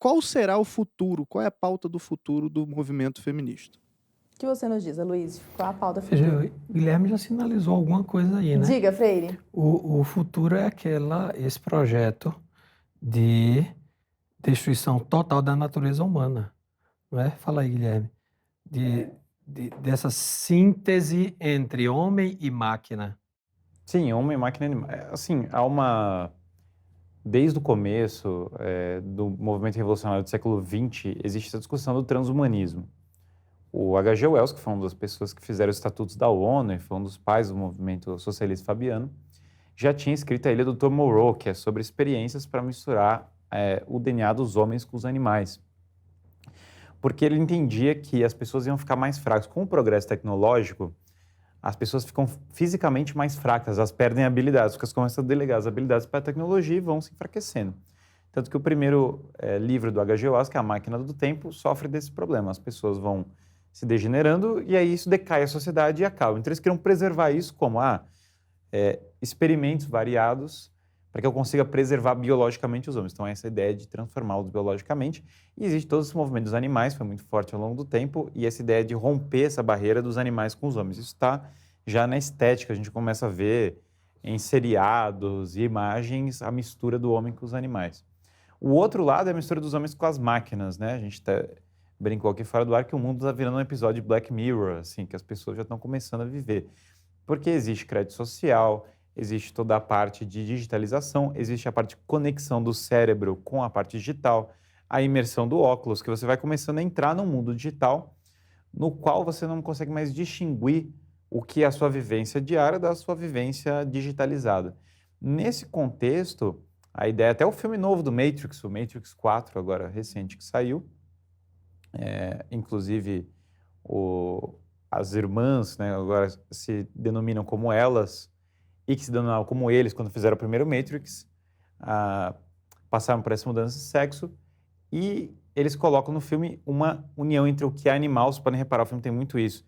qual será o futuro? Qual é a pauta do futuro do movimento feminista? O que você nos diz, Aloysio? Qual a pauta Veja, futura? Guilherme já sinalizou alguma coisa aí, né? Diga, Freire. O futuro é esse projeto de destruição total da natureza humana, não é? Fala aí, Guilherme. Dessa síntese entre homem e máquina. Sim, homem, máquina, animal. Assim, desde o começo do movimento revolucionário do século XX, existe essa discussão do transhumanismo. O H.G. Wells, que foi uma das pessoas que fizeram os estatutos da ONU e foi um dos pais do movimento socialista fabiano, já tinha escrito a Ilha do Dr. Moreau, que é sobre experiências para misturar o DNA dos homens com os animais. Porque ele entendia que as pessoas iam ficar mais fracas. Com o progresso tecnológico, as pessoas ficam fisicamente mais fracas, elas perdem habilidades, porque elas começam a delegar as habilidades para a tecnologia e vão se enfraquecendo. Tanto que o primeiro livro do H.G. Wells, que é A Máquina do Tempo, sofre desse problema. As pessoas vão se degenerando e aí isso decai a sociedade e acaba. Então eles queriam preservar isso como experimentos variados para que eu consiga preservar biologicamente os homens. Então essa ideia de transformá-los biologicamente. E existe todo esse movimento dos animais, foi muito forte ao longo do tempo, e essa ideia de romper essa barreira dos animais com os homens. Isso está já na estética, a gente começa a ver em seriados e imagens a mistura do homem com os animais. O outro lado é a mistura dos homens com as máquinas, né? A gente brincou aqui fora do ar que o mundo está virando um episódio de Black Mirror, assim, que as pessoas já estão começando a viver. Porque existe crédito social, existe toda a parte de digitalização, existe a parte de conexão do cérebro com a parte digital, a imersão do óculos, que você vai começando a entrar no mundo digital, no qual você não consegue mais distinguir o que é a sua vivência diária da sua vivência digitalizada. Nesse contexto, a ideia, até o filme novo do Matrix, o Matrix 4, agora recente que saiu, inclusive as irmãs, né, agora se denominam como elas, e que se denominavam como eles quando fizeram o primeiro Matrix, passaram por essa mudança de sexo, e eles colocam no filme uma união entre o que é animal. Vocês podem reparar, o filme tem muito isso.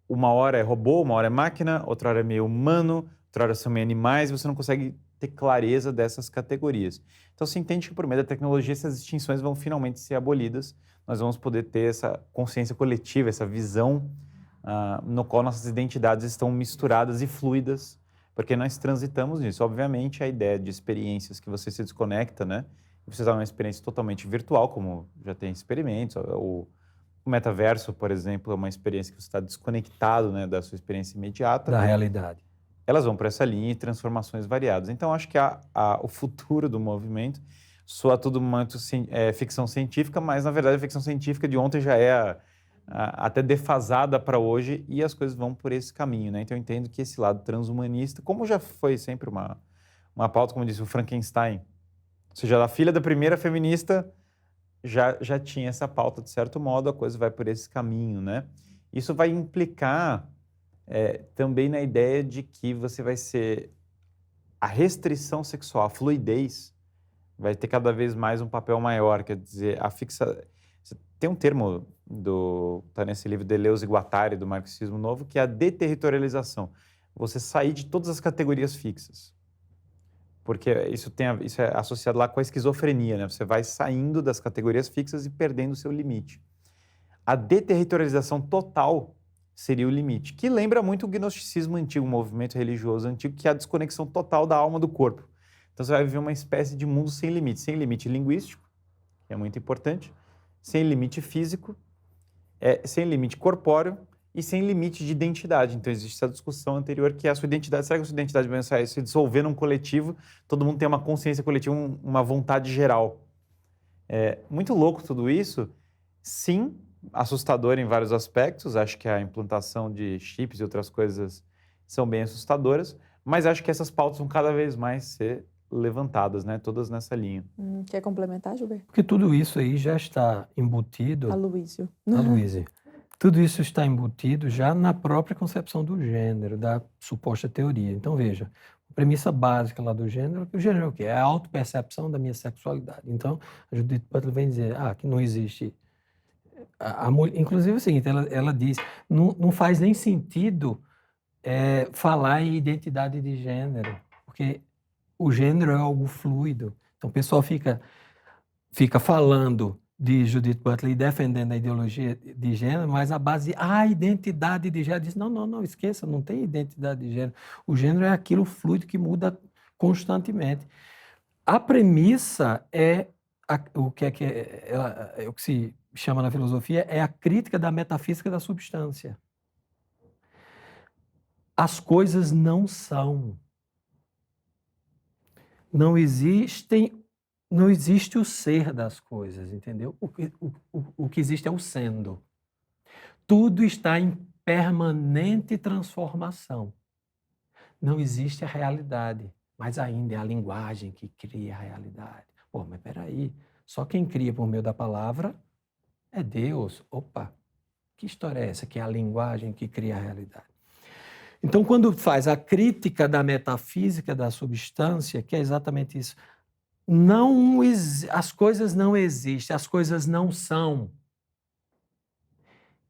Uma hora é robô, uma hora é máquina, outra hora é meio humano, outra hora são meio animais, e você não consegue ter clareza dessas categorias. Então se entende que por meio da tecnologia essas distinções vão finalmente ser abolidas, nós vamos poder ter essa consciência coletiva, essa visão no qual nossas identidades estão misturadas e fluidas, porque nós transitamos nisso. Obviamente a ideia de experiências que você se desconecta, né? Você está numa experiência totalmente virtual, como já tem experimentos. O metaverso, por exemplo, é uma experiência que você está desconectado, né, da sua experiência imediata. Da realidade. Elas vão para essa linha e transformações variadas. Então, acho que o futuro do movimento soa tudo muito ficção científica, mas, na verdade, a ficção científica de ontem já é até defasada para hoje e as coisas vão por esse caminho, né? Então, eu entendo que esse lado transhumanista, como já foi sempre uma pauta, como disse o Frankenstein, ou seja, a filha da primeira feminista já tinha essa pauta, de certo modo, a coisa vai por esse caminho, né? Isso vai implicar também na ideia de que você vai ser... A restrição sexual, a fluidez, vai ter cada vez mais um papel maior, quer dizer, tem um termo tá nesse livro Deleuze e Guattari, do Marxismo Novo, que é a deterritorialização. Você sair de todas as categorias fixas. Porque isso é associado lá com a esquizofrenia, né? Você vai saindo das categorias fixas e perdendo o seu limite. A deterritorialização total seria o limite, que lembra muito o gnosticismo antigo, o movimento religioso antigo, que é a desconexão total da alma do corpo. Então você vai viver uma espécie de mundo sem limite linguístico, que é muito importante, sem limite físico, sem limite corpóreo e sem limite de identidade. Então existe essa discussão anterior que é a sua identidade. Será que a sua identidade vai se dissolver num coletivo? Todo mundo tem uma consciência coletiva, uma vontade geral. Muito louco tudo isso. Sim, assustador em vários aspectos. Acho que a implantação de chips e outras coisas são bem assustadoras, mas acho que essas pautas vão cada vez mais ser levantadas, né? Todas nessa linha. Quer complementar, Gilberto? Porque tudo isso aí já está embutido... Aloysio. Aloysio. Tudo isso está embutido já na própria concepção do gênero, da suposta teoria. Então, veja, a premissa básica lá do gênero, que o gênero é o quê? É a autopercepção da minha sexualidade. Então, a Judith Butler vem dizer que não existe... inclusive é o seguinte, ela diz, não faz nem sentido falar em identidade de gênero, porque o gênero é algo fluido. Então, o pessoal fica fica falando de Judith Butler e defendendo a ideologia de gênero, mas a base, a identidade de gênero, diz, não, esqueça, não tem identidade de gênero. O gênero é aquilo fluido que muda constantemente. A premissa é o que o que se chama na filosofia é a crítica da metafísica da substância. As coisas não são. Não existe o ser das coisas, entendeu? O que existe é o sendo. Tudo está em permanente transformação. Não existe a realidade, mas ainda é a linguagem que cria a realidade. Pô, mas peraí, só quem cria por meio da palavra é Deus. Opa, que história é essa que é a linguagem que cria a realidade? Então, quando faz a crítica da metafísica da substância, que é exatamente isso, as coisas não existem, as coisas não são.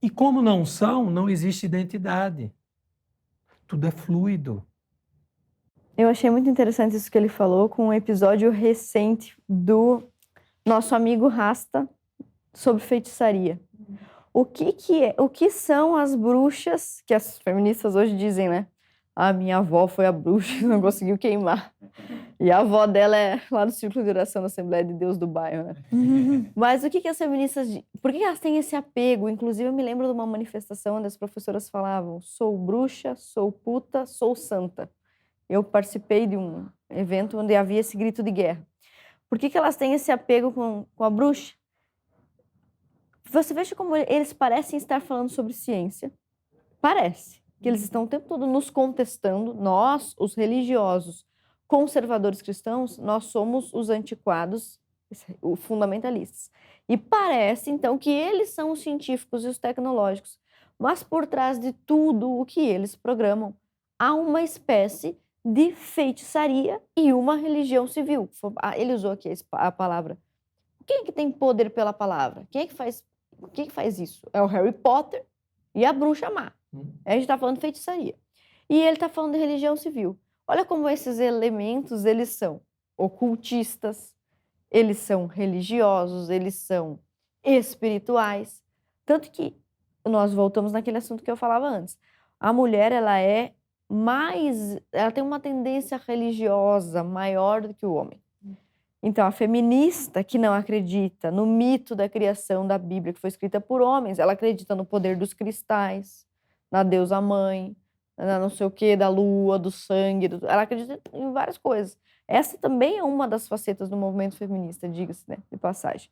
E como não são, não existe identidade. Tudo é fluido. Eu achei muito interessante isso que ele falou com um episódio recente do nosso amigo Rasta sobre feitiçaria. O que são as bruxas, que as feministas hoje dizem, né? A minha avó foi a bruxa, não conseguiu queimar. E a avó dela é lá do Círculo de Oração da Assembleia de Deus do bairro, né? Mas o que as feministas... Por que elas têm esse apego? Inclusive, eu me lembro de uma manifestação onde as professoras falavam: sou bruxa, sou puta, sou santa. Eu participei de um evento onde havia esse grito de guerra. Por que elas têm esse apego com a bruxa? Você veja como eles parecem estar falando sobre ciência. Parece que eles estão o tempo todo nos contestando. Nós, os religiosos conservadores cristãos, nós somos os antiquados, os fundamentalistas. E parece, então, que eles são os científicos e os tecnológicos. Mas por trás de tudo o que eles programam, há uma espécie de feitiçaria e uma religião civil. Ele usou aqui a palavra. Quem é que tem poder pela palavra? Quem é que faz isso? É o Harry Potter e a bruxa má. A gente está falando de feitiçaria. E ele está falando de religião civil. Olha como esses elementos, eles são ocultistas, eles são religiosos, eles são espirituais. Tanto que nós voltamos naquele assunto que eu falava antes. A mulher, ela tem uma tendência religiosa maior do que o homem. Então, a feminista que não acredita no mito da criação da Bíblia, que foi escrita por homens, ela acredita no poder dos cristais, na deusa mãe, na não sei o quê, da lua, do sangue, ela acredita em várias coisas. Essa também é uma das facetas do movimento feminista, diga-se, né, de passagem.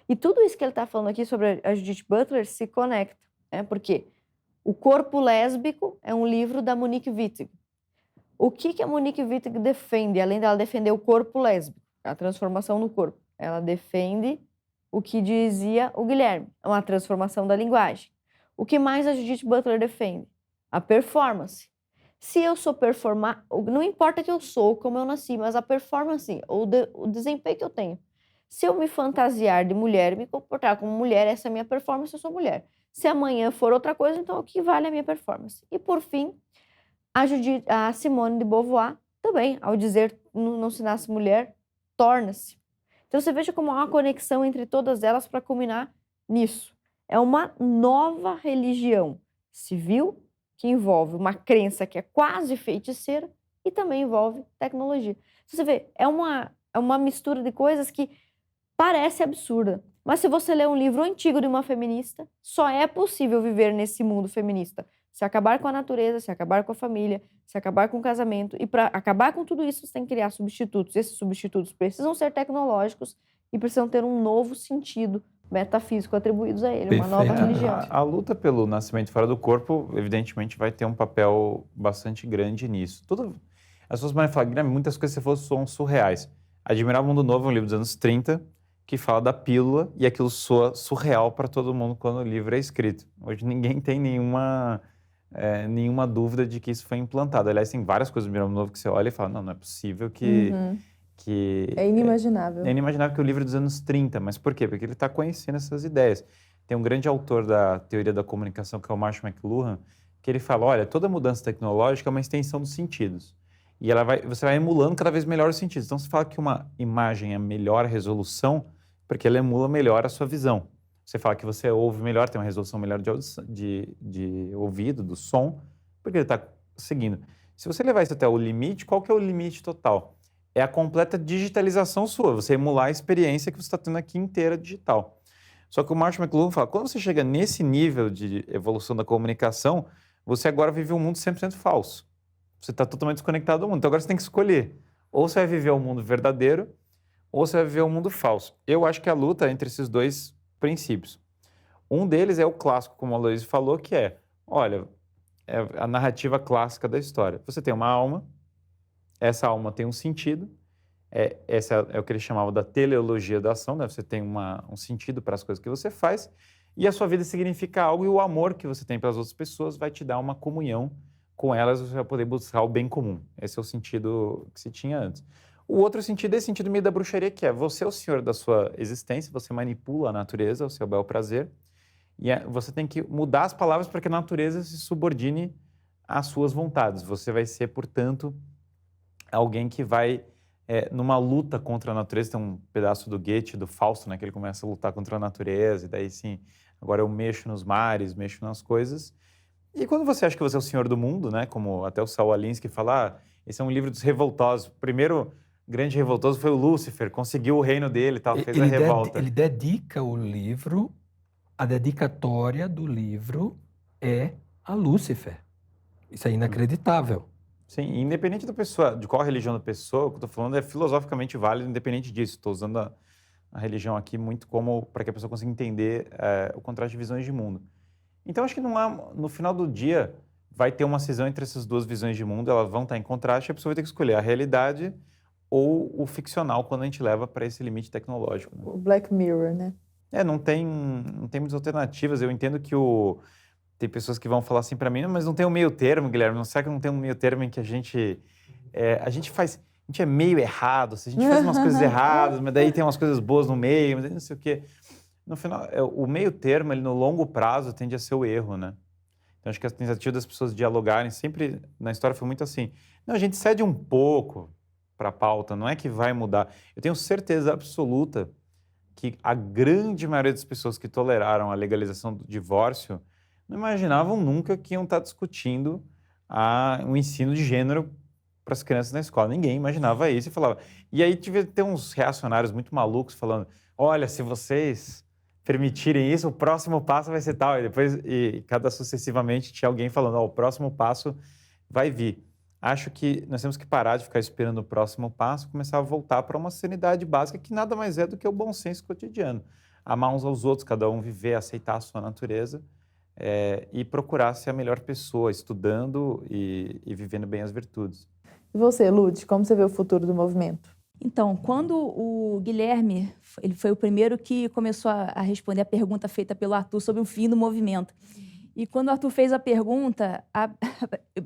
E tudo isso que ele está falando aqui sobre a Judith Butler se conecta, né, porque O Corpo Lésbico é um livro da Monique Wittig. O que a Monique Wittig defende, além dela defender o corpo lésbico, a transformação no corpo? Ela defende o que dizia o Guilherme, uma transformação da linguagem. O que mais a Judith Butler defende? A performance. Se eu sou performar, não importa que eu sou, como eu nasci, mas a performance, o desempenho que eu tenho. Se eu me fantasiar de mulher, me comportar como mulher, essa é a minha performance, eu sou mulher. Se amanhã for outra coisa, então o que vale é a minha performance? E por fim, a Simone de Beauvoir também, ao dizer não se nasce mulher, torna-se. Então você veja como há uma conexão entre todas elas para culminar nisso. É uma nova religião civil que envolve uma crença que é quase feiticeira e também envolve tecnologia. Você vê, é uma mistura de coisas que parece absurda. Mas se você ler um livro antigo de uma feminista, só é possível viver nesse mundo feminista se acabar com a natureza, se acabar com a família, se acabar com o casamento. E para acabar com tudo isso, você tem que criar substitutos. Esses substitutos precisam ser tecnológicos e precisam ter um novo sentido metafísico atribuídos a ele, uma nova religião. A luta pelo nascimento fora do corpo, evidentemente, vai ter um papel bastante grande nisso. As pessoas podem falar, Guilherme, muitas coisas que você falou são surreais. Admirar o Mundo Novo é um livro dos anos 30, que fala da pílula, e aquilo soa surreal para todo mundo quando o livro é escrito. Hoje ninguém tem nenhuma dúvida de que isso foi implantado. Aliás, tem várias coisas do Mundo Novo que você olha e fala, não é possível que... É inimaginável. É inimaginável que o livro é dos anos 30, mas por quê? Porque ele está conhecendo essas ideias. Tem um grande autor da teoria da comunicação, que é o Marshall McLuhan, que ele fala, olha, toda mudança tecnológica é uma extensão dos sentidos. E você vai emulando cada vez melhor os sentidos. Então, se fala que uma imagem é melhor resolução, porque ela emula melhor a sua visão. Você fala que você ouve melhor, tem uma resolução melhor de ouvido, do som, porque ele está seguindo. Se você levar isso até o limite, qual que é o limite total? É a completa digitalização sua, você emular a experiência que você está tendo aqui inteira digital. Só que o Marshall McLuhan fala, quando você chega nesse nível de evolução da comunicação, você agora vive um mundo 100% falso. Você está totalmente desconectado do mundo. Então agora você tem que escolher. Ou você vai viver o mundo verdadeiro, ou você vai viver o mundo falso. Eu acho que a luta é entre esses dois princípios. Um deles é o clássico, como a Aloysio falou, que é, olha, é a narrativa clássica da história. Você tem uma alma, essa alma tem um sentido, essa é o que ele chamava da teleologia da ação, né? Você tem um sentido para as coisas que você faz, e a sua vida significa algo, e o amor que você tem pelas outras pessoas vai te dar uma comunhão com elas, você vai poder buscar o bem comum. Esse é o sentido que se tinha antes. O outro sentido é esse sentido meio da bruxaria, que é você é o senhor da sua existência, você manipula a natureza ao seu bel prazer, e você tem que mudar as palavras para que a natureza se subordine às suas vontades. Você vai ser, portanto, alguém que vai, numa luta contra a natureza, tem um pedaço do Goethe, do Fausto, né, que ele começa a lutar contra a natureza, e daí sim, agora eu mexo nos mares, mexo nas coisas. E quando você acha que você é o senhor do mundo, né, como até o Saul Alinsky fala, esse é um livro dos revoltosos, o primeiro grande revoltoso foi o Lúcifer, conseguiu o reino dele e tal, fez a revolta. Ele dedica o livro, a dedicatória do livro é a Lúcifer. Isso é inacreditável. Sim, independente da pessoa, de qual religião da pessoa, o que eu estou falando é filosoficamente válido, independente disso. Estou usando a religião aqui muito como para que a pessoa consiga entender o contraste de visões de mundo. Então, acho que não há, no final do dia, vai ter uma cisão entre essas duas visões de mundo, elas vão estar em contraste, e a pessoa vai ter que escolher a realidade ou o ficcional quando a gente leva para esse limite tecnológico. Né? O Black Mirror, né? Não tem muitas alternativas. Eu entendo que tem pessoas que vão falar assim para mim, mas não tem um meio termo, Guilherme. Não será que não tem um meio termo em que a gente é meio errado, se a gente faz umas coisas erradas, mas daí tem umas coisas boas no meio, mas não sei o quê. No final, o meio termo, ele no longo prazo tende a ser o erro, né? Então, acho que a tentativa das pessoas dialogarem sempre, na história, foi muito assim. Não, a gente cede um pouco para a pauta, não é que vai mudar. Eu tenho certeza absoluta que a grande maioria das pessoas que toleraram a legalização do divórcio não imaginavam nunca que iam estar discutindo o ensino de gênero para as crianças na escola. Ninguém imaginava isso e falava. E aí tive ter uns reacionários muito malucos falando, olha, se vocês permitirem isso, o próximo passo vai ser tal. E cada sucessivamente tinha alguém falando, o próximo passo vai vir. Acho que nós temos que parar de ficar esperando o próximo passo, começar a voltar para uma sanidade básica que nada mais é do que o bom senso cotidiano. Amar uns aos outros, cada um viver, aceitar a sua natureza e procurar ser a melhor pessoa, estudando e vivendo bem as virtudes. E você, Lud, como você vê o futuro do movimento? Então, quando o Guilherme, ele foi o primeiro que começou a responder a pergunta feita pelo Arthur sobre o fim do movimento. E quando o Arthur fez a pergunta,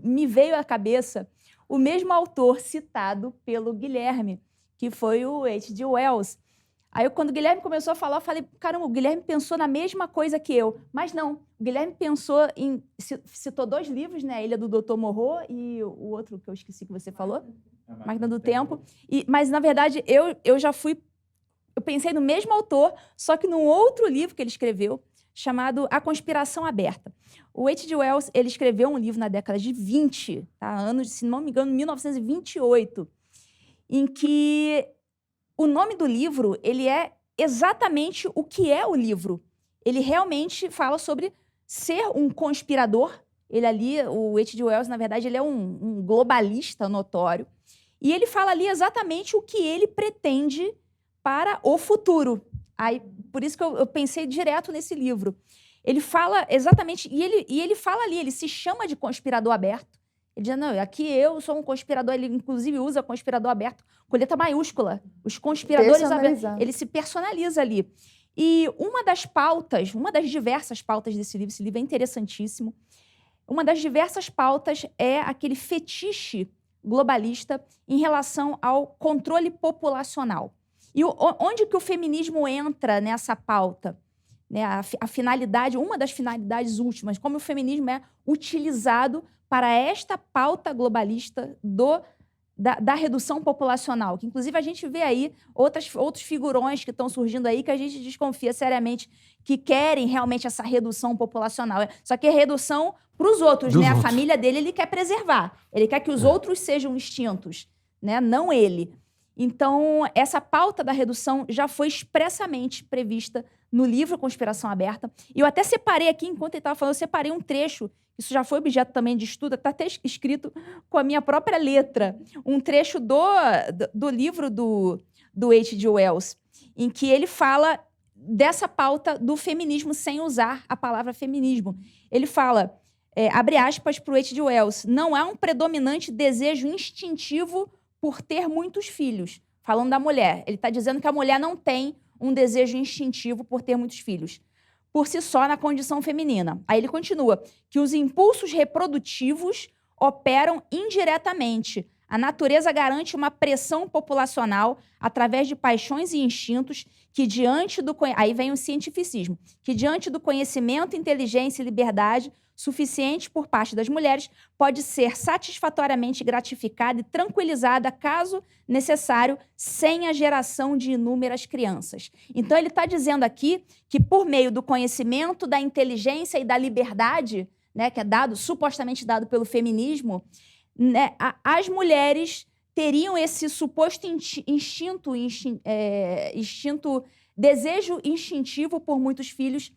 me veio à cabeça o mesmo autor citado pelo Guilherme, que foi o H.G. Wells. Aí, quando o Guilherme começou a falar, eu falei, caramba, o Guilherme pensou na mesma coisa que eu. Mas não, o Guilherme pensou citou 2 livros, né? A Ilha do Dr. Moreau e o outro que eu esqueci que você falou, Máquina do Tempo. Mas, na verdade, eu pensei no mesmo autor, só que num outro livro que ele escreveu, chamado A Conspiração Aberta. O H.G. Wells, ele escreveu um livro na década de 20, tá? Anos, se não me engano, 1928, em que o nome do livro, ele é exatamente o que é o livro. Ele realmente fala sobre ser um conspirador. Ele ali, o H.G. Wells, na verdade, ele é um globalista notório. E ele fala ali exatamente o que ele pretende para o futuro. Aí, por isso que eu pensei direto nesse livro. Ele fala exatamente, e ele fala ali, ele se chama de conspirador aberto. Ele diz, não, aqui eu sou um conspirador, ele inclusive usa conspirador aberto com letra maiúscula. Os conspiradores abertos, ele se personaliza ali. E uma das pautas, uma das diversas pautas desse livro, esse livro é interessantíssimo, uma das diversas pautas é aquele fetiche globalista em relação ao controle populacional. E onde que o feminismo entra nessa pauta? Né, a finalidade, uma das finalidades últimas, como o feminismo é utilizado para esta pauta globalista da redução populacional, que inclusive a gente vê aí outros figurões que estão surgindo aí que a gente desconfia seriamente que querem realmente essa redução populacional. Só que é redução para os outros, Dos né? A outros. família dele ele quer preservar. Ele quer que os outros sejam extintos, né? Não ele. Então, essa pauta da redução já foi expressamente prevista no livro Conspiração Aberta. E eu até separei aqui, enquanto ele estava falando, eu separei um trecho, isso já foi objeto também de estudo, está até escrito com a minha própria letra, um trecho do livro do H.G. Wells, em que ele fala dessa pauta do feminismo sem usar a palavra feminismo. Ele fala, abre aspas para o H.G. Wells, não há um predominante desejo instintivo por ter muitos filhos. Falando da mulher, ele está dizendo que a mulher não tem um desejo instintivo por ter muitos filhos, por si só na condição feminina. Aí ele continua, que os impulsos reprodutivos operam indiretamente. A natureza garante uma pressão populacional através de paixões e instintos que diante do... Aí vem o cientificismo. Que diante do conhecimento, inteligência e liberdade suficiente por parte das mulheres pode ser satisfatoriamente gratificada e tranquilizada, caso necessário, sem a geração de inúmeras crianças. Então, ele está dizendo aqui que, por meio do conhecimento, da inteligência e da liberdade, né, que é supostamente dado pelo feminismo, né, as mulheres teriam esse suposto desejo instintivo por muitos filhos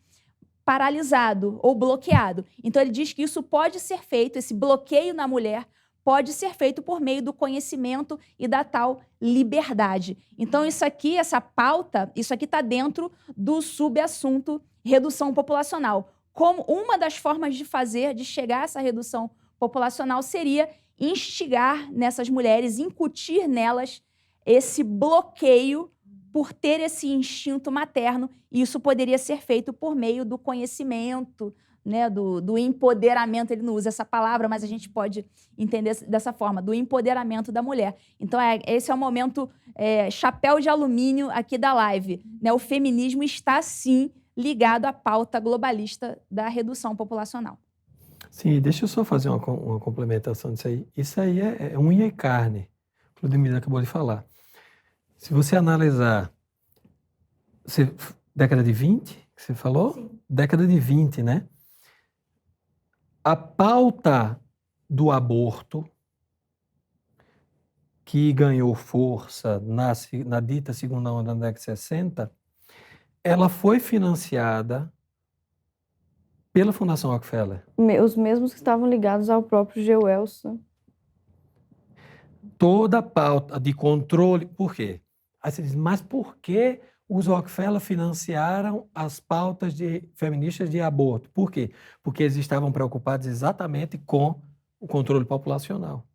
paralisado ou bloqueado. Então, ele diz que isso pode ser feito, esse bloqueio na mulher pode ser feito por meio do conhecimento e da tal liberdade. Então, isso aqui, essa pauta, isso aqui está dentro do subassunto redução populacional. Como uma das formas de chegar a essa redução populacional seria instigar nessas mulheres, incutir nelas esse bloqueio por ter esse instinto materno, e isso poderia ser feito por meio do conhecimento, né, do empoderamento. Ele não usa essa palavra, mas a gente pode entender dessa forma, do empoderamento da mulher. Então, esse é o momento chapéu de alumínio aqui da live, né? O feminismo está, sim, ligado à pauta globalista da redução populacional. Sim, deixa eu só fazer uma complementação disso aí. Isso aí é unha e carne, o que o Ludmila acabou de falar. Se você analisar, década de 20, que você falou? Sim. Década de 20, né? A pauta do aborto, que ganhou força na dita segunda onda da década de 60, ela foi financiada pela Fundação Rockefeller. Os mesmos que estavam ligados ao próprio G. Wells. Toda a pauta de controle... Por quê? Aí você diz, mas por que os Rockefeller financiaram as pautas feministas de aborto? Por quê? Porque eles estavam preocupados exatamente com o controle populacional.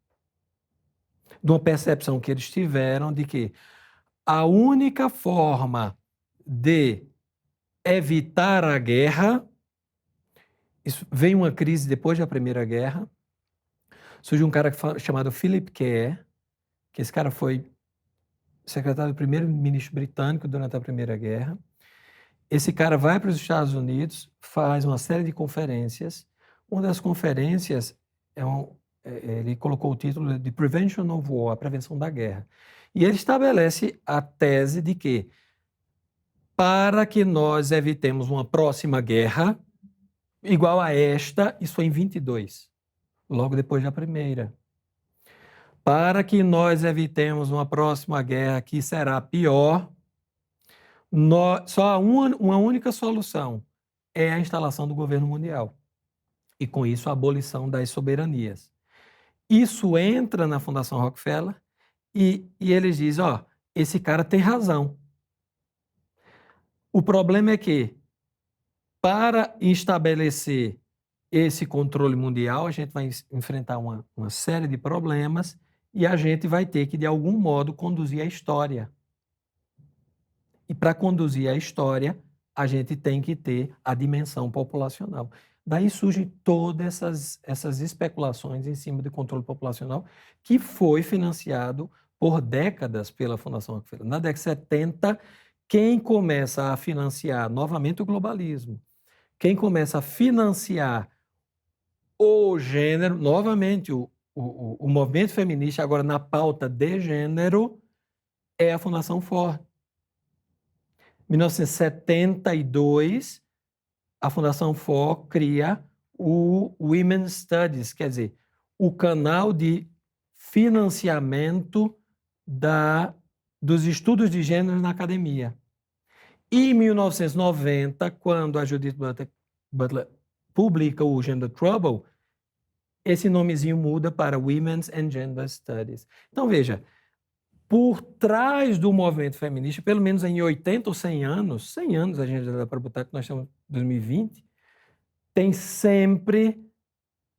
De uma percepção que eles tiveram de que a única forma de evitar a guerra... Vem uma crise depois da Primeira Guerra, surge um cara chamado Philip Kerr, que esse cara foi secretário do primeiro-ministro britânico durante a Primeira Guerra. Esse cara vai para os Estados Unidos, faz uma série de conferências. Uma das conferências, ele colocou o título de Prevention of War, a prevenção da guerra. E ele estabelece a tese de que, para que nós evitemos uma próxima guerra, igual a esta, isso foi em 22, logo depois da Primeira. Para que nós evitemos uma próxima guerra que será pior, só há uma única solução, é a instalação do governo mundial. E com isso a abolição das soberanias. Isso entra na Fundação Rockefeller e eles dizem, esse cara tem razão. O problema é que, para estabelecer esse controle mundial, a gente vai enfrentar uma série de problemas e a gente vai ter que, de algum modo, conduzir a história. E para conduzir a história, a gente tem que ter a dimensão populacional. Daí surgem todas essas especulações em cima do controle populacional, que foi financiado por décadas pela Fundação Rockefeller. Na década de 70, quem começa a financiar novamente o globalismo, quem começa a financiar o gênero, novamente, o o movimento feminista, agora na pauta de gênero, é a Fundação Ford. Em 1972, a Fundação Ford cria o Women's Studies, quer dizer, o canal de financiamento dos estudos de gênero na academia. E em 1990, quando a Judith Butler publica o Gender Trouble, esse nomezinho muda para Women's and Gender Studies. Então, veja, por trás do movimento feminista, pelo menos em 80 ou 100 anos a gente já dá para botar que nós estamos em 2020, tem sempre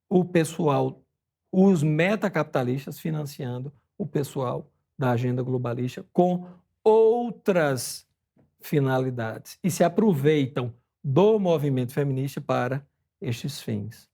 o pessoal, os metacapitalistas financiando o pessoal da agenda globalista com outras finalidades e se aproveitam do movimento feminista para estes fins.